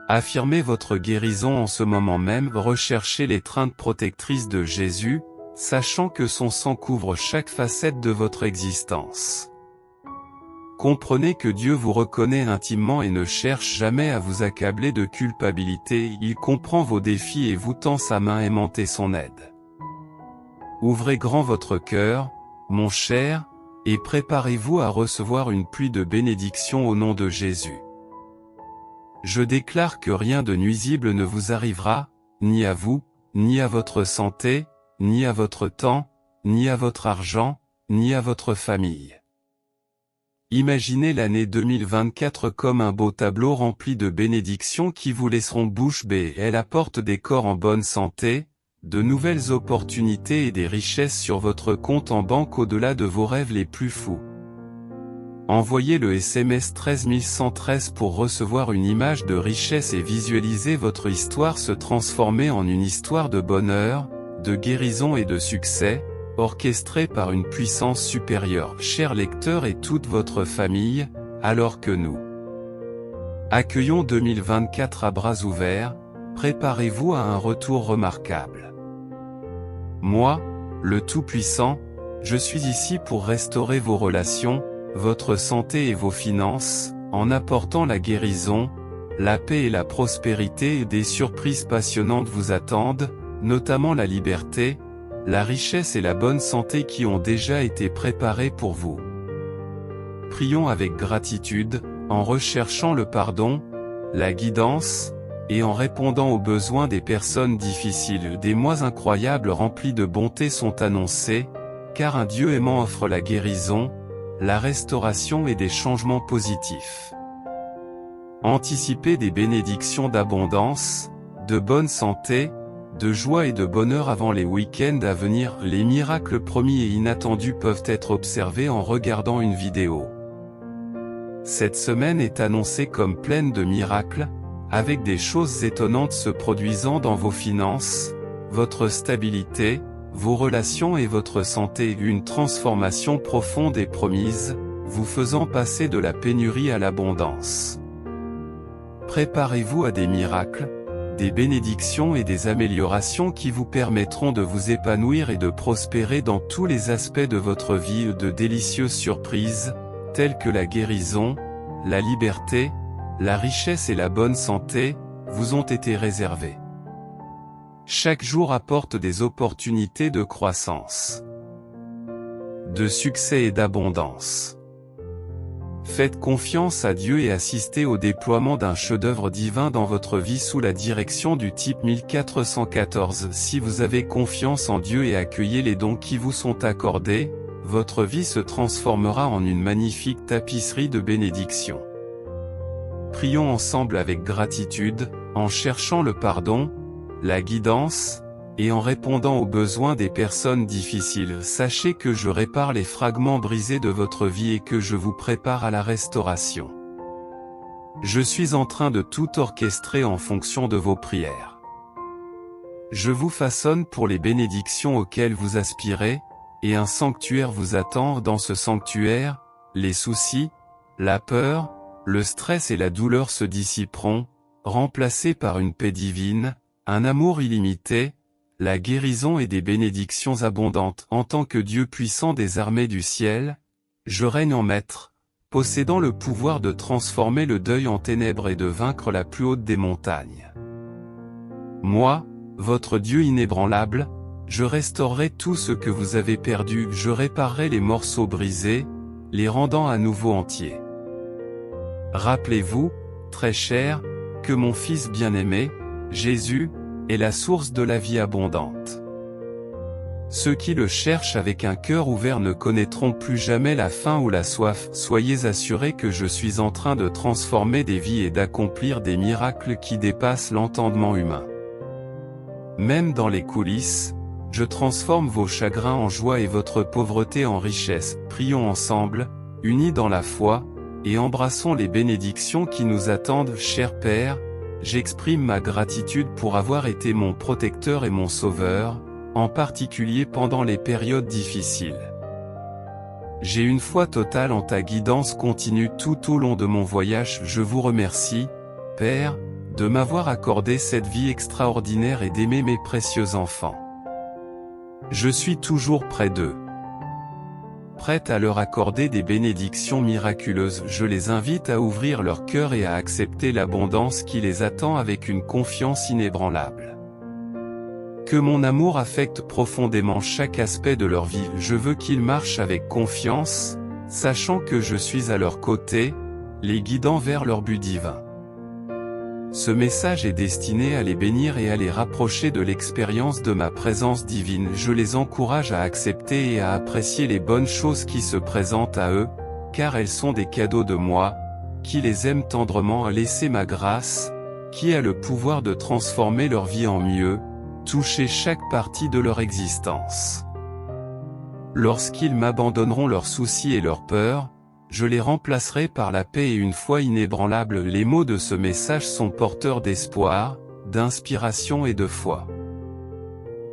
Affirmez votre guérison en ce moment même. Recherchez l'étreinte protectrice de Jésus, sachant que son sang couvre chaque facette de votre existence. Comprenez que Dieu vous reconnaît intimement et ne cherche jamais à vous accabler de culpabilité. Il comprend vos défis et vous tend sa main aimante et son aide. Ouvrez grand votre cœur, mon cher, et préparez-vous à recevoir une pluie de bénédictions au nom de Jésus. Je déclare que rien de nuisible ne vous arrivera, ni à vous, ni à votre santé, ni à votre temps, ni à votre argent, ni à votre famille. Imaginez l'année 2024 comme un beau tableau rempli de bénédictions qui vous laisseront bouche bée. Elle apporte des corps en bonne santé, de nouvelles opportunités et des richesses sur votre compte en banque au-delà de vos rêves les plus fous. Envoyez le SMS 13113 pour recevoir une image de richesse et visualiser votre histoire se transformer en une histoire de bonheur, de guérison et de succès, orchestrée par une puissance supérieure. Chers lecteurs et toute votre famille, alors que nous accueillons 2024 à bras ouverts, préparez-vous à un retour remarquable. Moi, le Tout-Puissant, je suis ici pour restaurer vos relations, votre santé et vos finances, en apportant la guérison, la paix et la prospérité. Et des surprises passionnantes vous attendent, notamment la liberté, la richesse et la bonne santé qui ont déjà été préparées pour vous. Prions avec gratitude, en recherchant le pardon, la guidance, et en répondant aux besoins des personnes difficiles. Des mois incroyables remplis de bonté sont annoncés, car un Dieu aimant offre la guérison, la restauration et des changements positifs. Anticipez des bénédictions d'abondance, de bonne santé, de joie et de bonheur avant les week-ends à venir. Les miracles promis et inattendus peuvent être observés en regardant une vidéo. Cette semaine est annoncée comme pleine de miracles, avec des choses étonnantes se produisant dans vos finances, votre stabilité, vos relations et votre santé. Une transformation profonde est promise, vous faisant passer de la pénurie à l'abondance. Préparez-vous à des miracles, des bénédictions et des améliorations qui vous permettront de vous épanouir et de prospérer dans tous les aspects de votre vie. De délicieuses surprises, telles que la guérison, la liberté, la richesse et la bonne santé, vous ont été réservées. Chaque jour apporte des opportunités de croissance, de succès et d'abondance. Faites confiance à Dieu et assistez au déploiement d'un chef-d'œuvre divin dans votre vie sous la direction du type 1414. Si vous avez confiance en Dieu et accueillez les dons qui vous sont accordés, votre vie se transformera en une magnifique tapisserie de bénédictions. Prions ensemble avec gratitude, en cherchant le pardon, la guidance, et en répondant aux besoins des personnes difficiles. Sachez que je répare les fragments brisés de votre vie et que je vous prépare à la restauration. Je suis en train de tout orchestrer en fonction de vos prières. Je vous façonne pour les bénédictions auxquelles vous aspirez, et un sanctuaire vous attend. Dans ce sanctuaire, les soucis, la peur, le stress et la douleur se dissiperont, remplacés par une paix divine, un amour illimité, la guérison et des bénédictions abondantes. En tant que Dieu puissant des armées du ciel, je règne en maître, possédant le pouvoir de transformer le deuil en ténèbres et de vaincre la plus haute des montagnes. Moi, votre Dieu inébranlable, je restaurerai tout ce que vous avez perdu, je réparerai les morceaux brisés, les rendant à nouveau entiers. Rappelez-vous, très cher, que mon Fils bien-aimé, Jésus, est la source de la vie abondante. Ceux qui le cherchent avec un cœur ouvert ne connaîtront plus jamais la faim ou la soif. Soyez assurés que je suis en train de transformer des vies et d'accomplir des miracles qui dépassent l'entendement humain. Même dans les coulisses, je transforme vos chagrins en joie et votre pauvreté en richesse. Prions ensemble, unis dans la foi, et embrassons les bénédictions qui nous attendent. Cher Père, j'exprime ma gratitude pour avoir été mon protecteur et mon sauveur, en particulier pendant les périodes difficiles. J'ai une foi totale en ta guidance continue tout au long de mon voyage. Je vous remercie, Père, de m'avoir accordé cette vie extraordinaire et d'aimer mes précieux enfants. Je suis toujours près d'eux, prête à leur accorder des bénédictions miraculeuses. Je les invite à ouvrir leur cœur et à accepter l'abondance qui les attend avec une confiance inébranlable. Que mon amour affecte profondément chaque aspect de leur vie. Je veux qu'ils marchent avec confiance, sachant que je suis à leur côté, les guidant vers leur but divin. Ce message est destiné à les bénir et à les rapprocher de l'expérience de ma présence divine. Je les encourage à accepter et à apprécier les bonnes choses qui se présentent à eux, car elles sont des cadeaux de moi, qui les aime tendrement. Laissez ma grâce, qui a le pouvoir de transformer leur vie en mieux, toucher chaque partie de leur existence. Lorsqu'ils m'abandonneront leurs soucis et leurs peurs, je les remplacerai par la paix et une foi inébranlable. Les mots de ce message sont porteurs d'espoir, d'inspiration et de foi.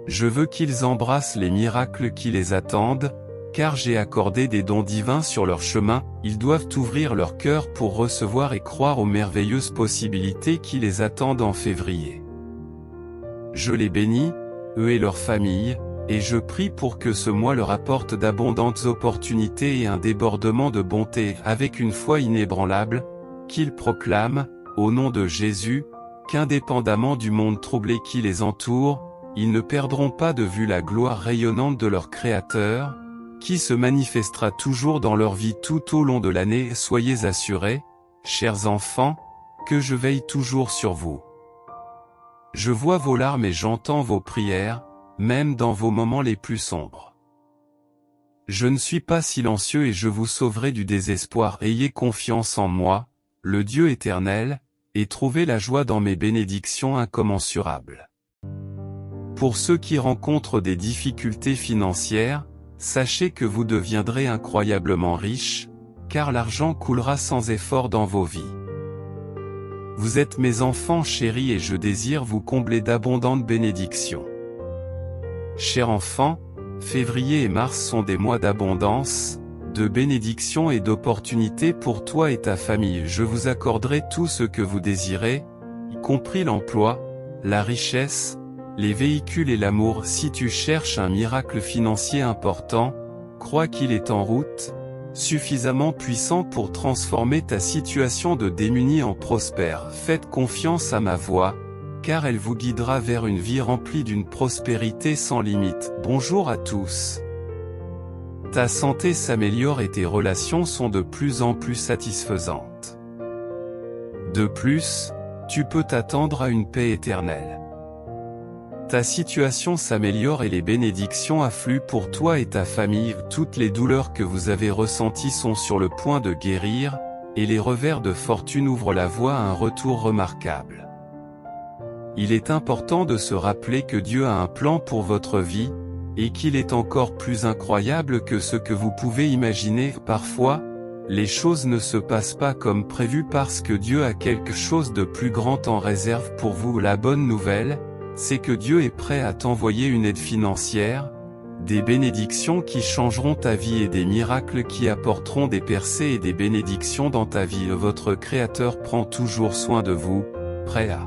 Je veux qu'ils embrassent les miracles qui les attendent, car j'ai accordé des dons divins sur leur chemin. Ils doivent ouvrir leur cœur pour recevoir et croire aux merveilleuses possibilités qui les attendent en février. Je les bénis, eux et leurs familles, et je prie pour que ce mois leur apporte d'abondantes opportunités et un débordement de bonté. Avec une foi inébranlable, qu'ils proclament, au nom de Jésus, qu'indépendamment du monde troublé qui les entoure, ils ne perdront pas de vue la gloire rayonnante de leur Créateur, qui se manifestera toujours dans leur vie tout au long de l'année. Soyez assurés, chers enfants, que je veille toujours sur vous. Je vois vos larmes et j'entends vos prières, même dans vos moments les plus sombres. Je ne suis pas silencieux et je vous sauverai du désespoir. Ayez confiance en moi, le Dieu éternel, et trouvez la joie dans mes bénédictions incommensurables. Pour ceux qui rencontrent des difficultés financières, sachez que vous deviendrez incroyablement riches, car l'argent coulera sans effort dans vos vies. Vous êtes mes enfants chéris et je désire vous combler d'abondantes bénédictions. Chers enfants, février et mars sont des mois d'abondance, de bénédictions et d'opportunités pour toi et ta famille. Je vous accorderai tout ce que vous désirez, y compris l'emploi, la richesse, les véhicules et l'amour. Si tu cherches un miracle financier important, crois qu'il est en route, suffisamment puissant pour transformer ta situation de démuni en prospère. Faites confiance à ma voix, car elle vous guidera vers une vie remplie d'une prospérité sans limite. Bonjour à tous. Ta santé s'améliore et tes relations sont de plus en plus satisfaisantes. De plus, tu peux t'attendre à une paix éternelle. Ta situation s'améliore et les bénédictions affluent pour toi et ta famille. Toutes les douleurs que vous avez ressenties sont sur le point de guérir, et les revers de fortune ouvrent la voie à un retour remarquable. Il est important de se rappeler que Dieu a un plan pour votre vie, et qu'il est encore plus incroyable que ce que vous pouvez imaginer. Parfois, les choses ne se passent pas comme prévu parce que Dieu a quelque chose de plus grand en réserve pour vous. La bonne nouvelle, c'est que Dieu est prêt à t'envoyer une aide financière, des bénédictions qui changeront ta vie et des miracles qui apporteront des percées et des bénédictions dans ta vie. Votre Créateur prend toujours soin de vous, prêt à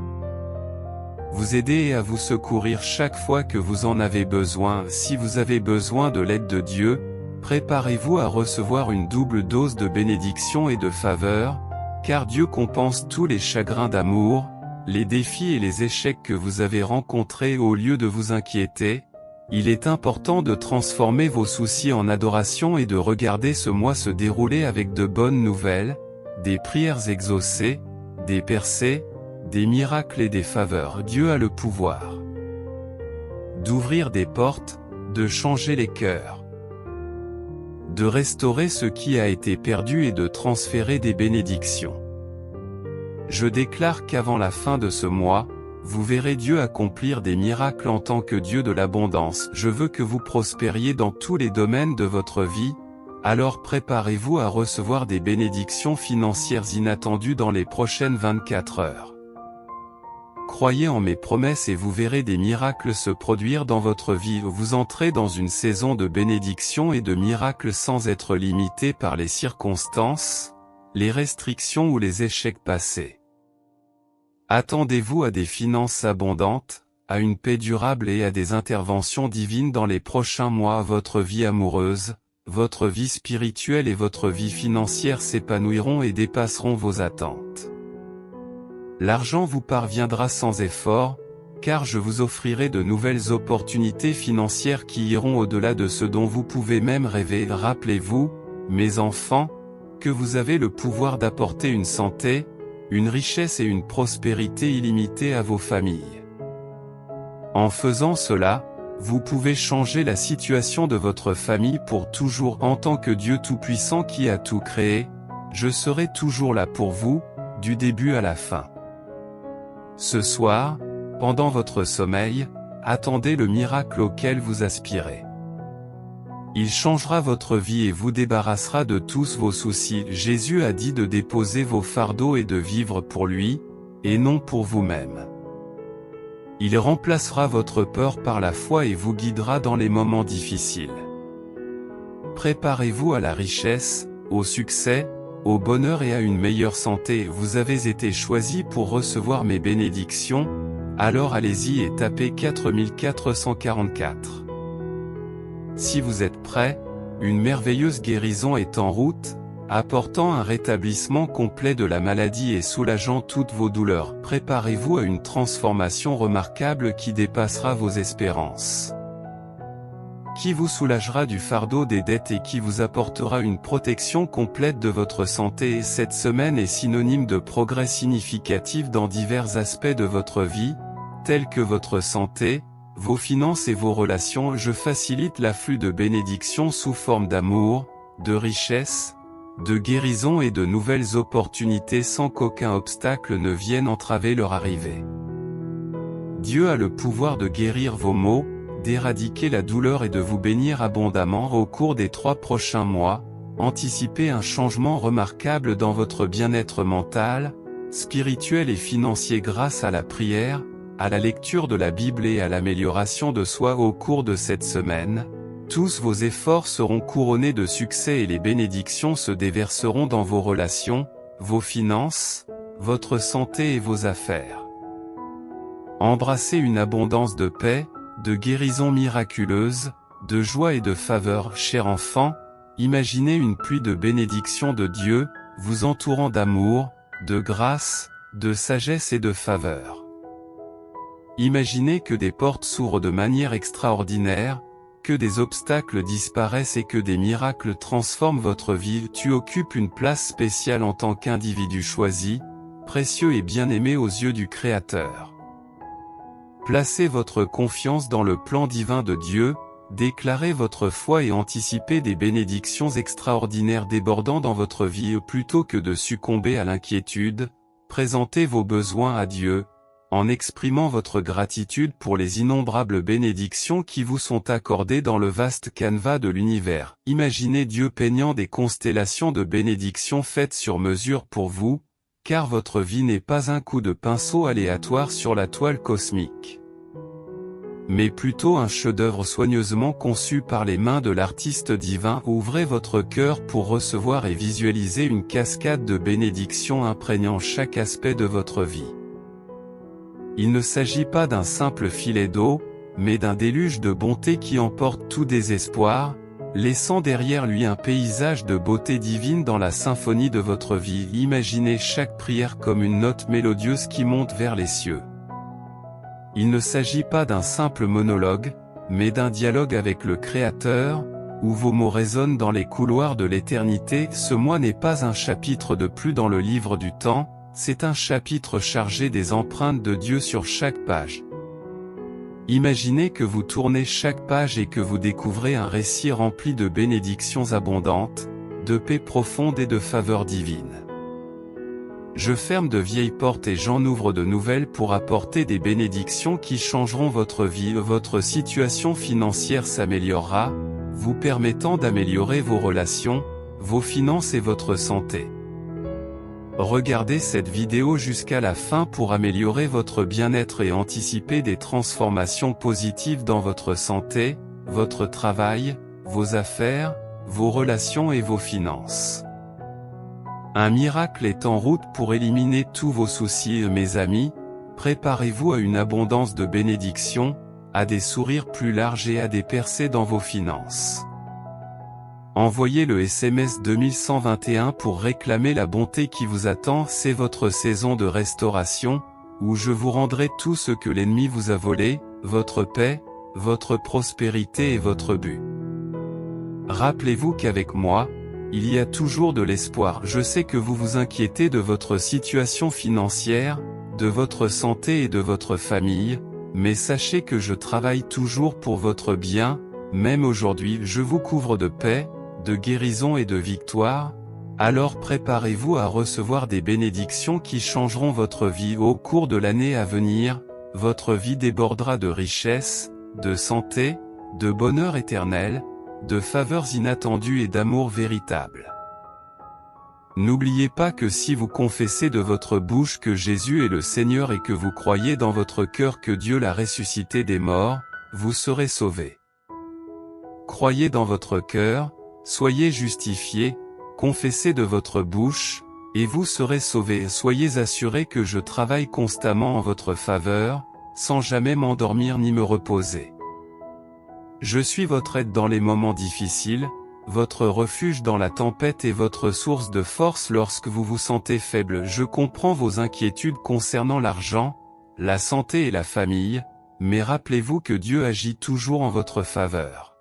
vous aider et à vous secourir chaque fois que vous en avez besoin. Si vous avez besoin de l'aide de Dieu, préparez-vous à recevoir une double dose de bénédiction et de faveur, car Dieu compense tous les chagrins d'amour, les défis et les échecs que vous avez rencontrés. Au lieu de vous inquiéter, il est important de transformer vos soucis en adoration et de regarder ce mois se dérouler avec de bonnes nouvelles, des prières exaucées, des percées, des miracles et des faveurs. Dieu a le pouvoir d'ouvrir des portes, de changer les cœurs, de restaurer ce qui a été perdu et de transférer des bénédictions. Je déclare qu'avant la fin de ce mois, vous verrez Dieu accomplir des miracles en tant que Dieu de l'abondance. Je veux que vous prospériez dans tous les domaines de votre vie, alors préparez-vous à recevoir des bénédictions financières inattendues dans les prochaines 24 heures. Croyez en mes promesses et vous verrez des miracles se produire dans votre vie. Vous entrez dans une saison de bénédictions et de miracles sans être limité par les circonstances, les restrictions ou les échecs passés. Attendez-vous à des finances abondantes, à une paix durable et à des interventions divines dans les prochains mois. Votre vie amoureuse, votre vie spirituelle et votre vie financière s'épanouiront et dépasseront vos attentes. L'argent vous parviendra sans effort, car je vous offrirai de nouvelles opportunités financières qui iront au-delà de ce dont vous pouvez même rêver. Rappelez-vous, mes enfants, que vous avez le pouvoir d'apporter une santé, une richesse et une prospérité illimitée à vos familles. En faisant cela, vous pouvez changer la situation de votre famille pour toujours. En tant que Dieu Tout-Puissant qui a tout créé, je serai toujours là pour vous, du début à la fin. Ce soir, pendant votre sommeil, attendez le miracle auquel vous aspirez. Il changera votre vie et vous débarrassera de tous vos soucis. Jésus a dit de déposer vos fardeaux et de vivre pour lui, et non pour vous-même. Il remplacera votre peur par la foi et vous guidera dans les moments difficiles. Préparez-vous à la richesse, au succès, au bonheur et à une meilleure santé. Vous avez été choisi pour recevoir mes bénédictions, alors allez-y et tapez 4444. Si vous êtes prêts, une merveilleuse guérison est en route, apportant un rétablissement complet de la maladie et soulageant toutes vos douleurs. Préparez-vous à une transformation remarquable qui dépassera vos espérances, qui vous soulagera du fardeau des dettes et qui vous apportera une protection complète de votre santé. Cette semaine est synonyme de progrès significatif dans divers aspects de votre vie, tels que votre santé, vos finances et vos relations. Je facilite l'afflux de bénédictions sous forme d'amour, de richesse, de guérison et de nouvelles opportunités sans qu'aucun obstacle ne vienne entraver leur arrivée. Dieu a le pouvoir de guérir vos maux, d'éradiquer la douleur et de vous bénir abondamment au cours des 3 prochains mois. Anticipez un changement remarquable dans votre bien-être mental, spirituel et financier grâce à la prière, à la lecture de la Bible et à l'amélioration de soi au cours de cette semaine. Tous vos efforts seront couronnés de succès et les bénédictions se déverseront dans vos relations, vos finances, votre santé et vos affaires. Embrassez une abondance de paix, de guérison miraculeuse, de joie et de faveur. Cher enfant, imaginez une pluie de bénédictions de Dieu, vous entourant d'amour, de grâce, de sagesse et de faveur. Imaginez que des portes s'ouvrent de manière extraordinaire, que des obstacles disparaissent et que des miracles transforment votre vie. Tu occupes une place spéciale en tant qu'individu choisi, précieux et bien-aimé aux yeux du Créateur. Placez votre confiance dans le plan divin de Dieu, déclarez votre foi et anticipez des bénédictions extraordinaires débordant dans votre vie. Plutôt que de succomber à l'inquiétude, présentez vos besoins à Dieu, en exprimant votre gratitude pour les innombrables bénédictions qui vous sont accordées dans le vaste canevas de l'univers. Imaginez Dieu peignant des constellations de bénédictions faites sur mesure pour vous, car votre vie n'est pas un coup de pinceau aléatoire sur la toile cosmique, mais plutôt un chef-d'œuvre soigneusement conçu par les mains de l'artiste divin. Ouvrez votre cœur pour recevoir et visualiser une cascade de bénédictions imprégnant chaque aspect de votre vie. Il ne s'agit pas d'un simple filet d'eau, mais d'un déluge de bonté qui emporte tout désespoir, laissant derrière lui un paysage de beauté divine dans la symphonie de votre vie. Imaginez chaque prière comme une note mélodieuse qui monte vers les cieux. Il ne s'agit pas d'un simple monologue, mais d'un dialogue avec le Créateur, où vos mots résonnent dans les couloirs de l'éternité. Ce mois n'est pas un chapitre de plus dans le livre du temps, c'est un chapitre chargé des empreintes de Dieu sur chaque page. Imaginez que vous tournez chaque page et que vous découvrez un récit rempli de bénédictions abondantes, de paix profonde et de faveur divine. Je ferme de vieilles portes et j'en ouvre de nouvelles pour apporter des bénédictions qui changeront votre vie. Votre situation financière s'améliorera, vous permettant d'améliorer vos relations, vos finances et votre santé. Regardez cette vidéo jusqu'à la fin pour améliorer votre bien-être et anticiper des transformations positives dans votre santé, votre travail, vos affaires, vos relations et vos finances. Un miracle est en route pour éliminer tous vos soucis. Mes amis, préparez-vous à une abondance de bénédictions, à des sourires plus larges et à des percées dans vos finances. Envoyez le SMS 2121 pour réclamer la bonté qui vous attend. C'est votre saison de restauration, où je vous rendrai tout ce que l'ennemi vous a volé, votre paix, votre prospérité et votre but. Rappelez-vous qu'avec moi, il y a toujours de l'espoir. Je sais que vous vous inquiétez de votre situation financière, de votre santé et de votre famille, mais sachez que je travaille toujours pour votre bien. Même aujourd'hui, je vous couvre de paix, de guérison et de victoire. Alors préparez-vous à recevoir des bénédictions qui changeront votre vie au cours de l'année à venir. Votre vie débordera de richesse, de santé, de bonheur éternel, de faveurs inattendues et d'amour véritable. N'oubliez pas que si vous confessez de votre bouche que Jésus est le Seigneur et que vous croyez dans votre cœur que Dieu l'a ressuscité des morts, vous serez sauvés. Croyez dans votre cœur, soyez justifiés, confessez de votre bouche, et vous serez sauvés. Soyez assurés que je travaille constamment en votre faveur, sans jamais m'endormir ni me reposer. Je suis votre aide dans les moments difficiles, votre refuge dans la tempête et votre source de force lorsque vous vous sentez faible. Je comprends vos inquiétudes concernant l'argent, la santé et la famille, mais rappelez-vous que Dieu agit toujours en votre faveur.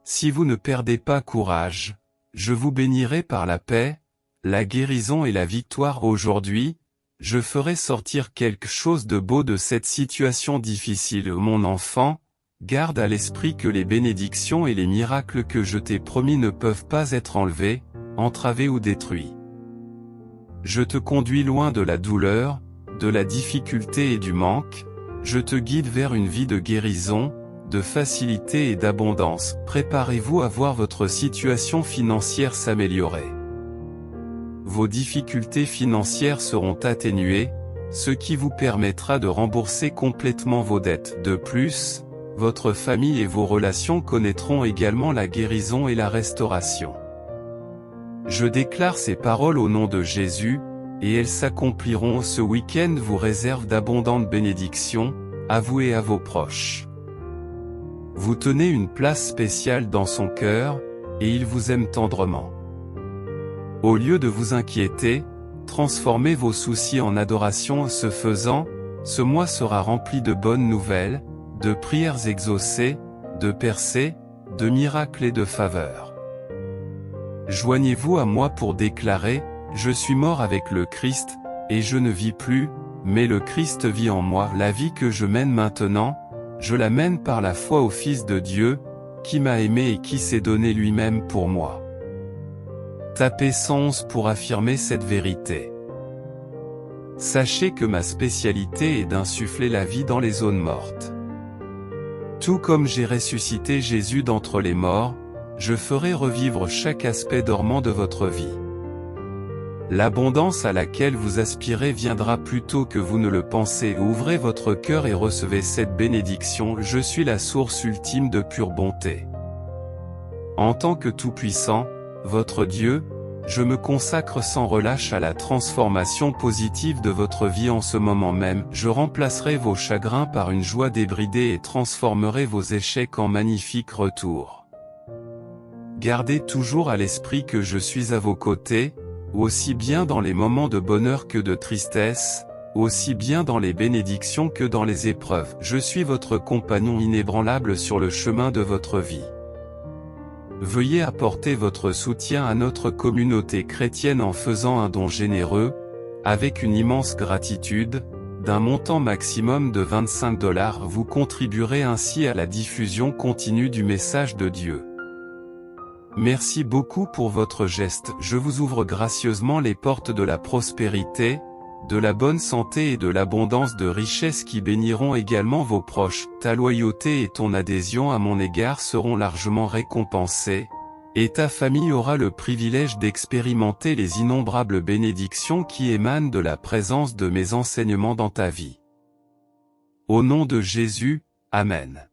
Si vous ne perdez pas courage, je vous bénirai par la paix, la guérison et la victoire. Aujourd'hui, je ferai sortir quelque chose de beau de cette situation difficile. Mon enfant, garde à l'esprit que les bénédictions et les miracles que je t'ai promis ne peuvent pas être enlevés, entravés ou détruits. Je te conduis loin de la douleur, de la difficulté et du manque, je te guide vers une vie de guérison, de facilité et d'abondance. Préparez-vous à voir votre situation financière s'améliorer. Vos difficultés financières seront atténuées, ce qui vous permettra de rembourser complètement vos dettes. De plus, votre famille et vos relations connaîtront également la guérison et la restauration. Je déclare ces paroles au nom de Jésus, et elles s'accompliront. Ce week-end vous réserve d'abondantes bénédictions, à vous et à vos proches. Vous tenez une place spéciale dans son cœur, et il vous aime tendrement. Au lieu de vous inquiéter, transformez vos soucis en adoration. Ce faisant, ce mois sera rempli de bonnes nouvelles, de prières exaucées, de percées, de miracles et de faveurs. Joignez-vous à moi pour déclarer: je suis mort avec le Christ, et je ne vis plus, mais le Christ vit en moi. La vie que je mène maintenant, je la mène par la foi au Fils de Dieu, qui m'a aimé et qui s'est donné lui-même pour moi. Tapez 111 pour affirmer cette vérité. Sachez que ma spécialité est d'insuffler la vie dans les zones mortes. Tout comme j'ai ressuscité Jésus d'entre les morts, je ferai revivre chaque aspect dormant de votre vie. L'abondance à laquelle vous aspirez viendra plus tôt que vous ne le pensez. Ouvrez votre cœur et recevez cette bénédiction. Je suis la source ultime de pure bonté. En tant que Tout-Puissant, votre Dieu, je me consacre sans relâche à la transformation positive de votre vie en ce moment même. Je remplacerai vos chagrins par une joie débridée et transformerai vos échecs en magnifiques retours. Gardez toujours à l'esprit que je suis à vos côtés, aussi bien dans les moments de bonheur que de tristesse, aussi bien dans les bénédictions que dans les épreuves. Je suis votre compagnon inébranlable sur le chemin de votre vie. Veuillez apporter votre soutien à notre communauté chrétienne en faisant un don généreux, avec une immense gratitude, d'un montant maximum de 25 $. Vous contribuerez ainsi à la diffusion continue du message de Dieu. Merci beaucoup pour votre geste. Je vous ouvre gracieusement les portes de la prospérité, de la bonne santé et de l'abondance de richesses qui béniront également vos proches. Ta loyauté et ton adhésion à mon égard seront largement récompensées, et ta famille aura le privilège d'expérimenter les innombrables bénédictions qui émanent de la présence de mes enseignements dans ta vie. Au nom de Jésus, Amen.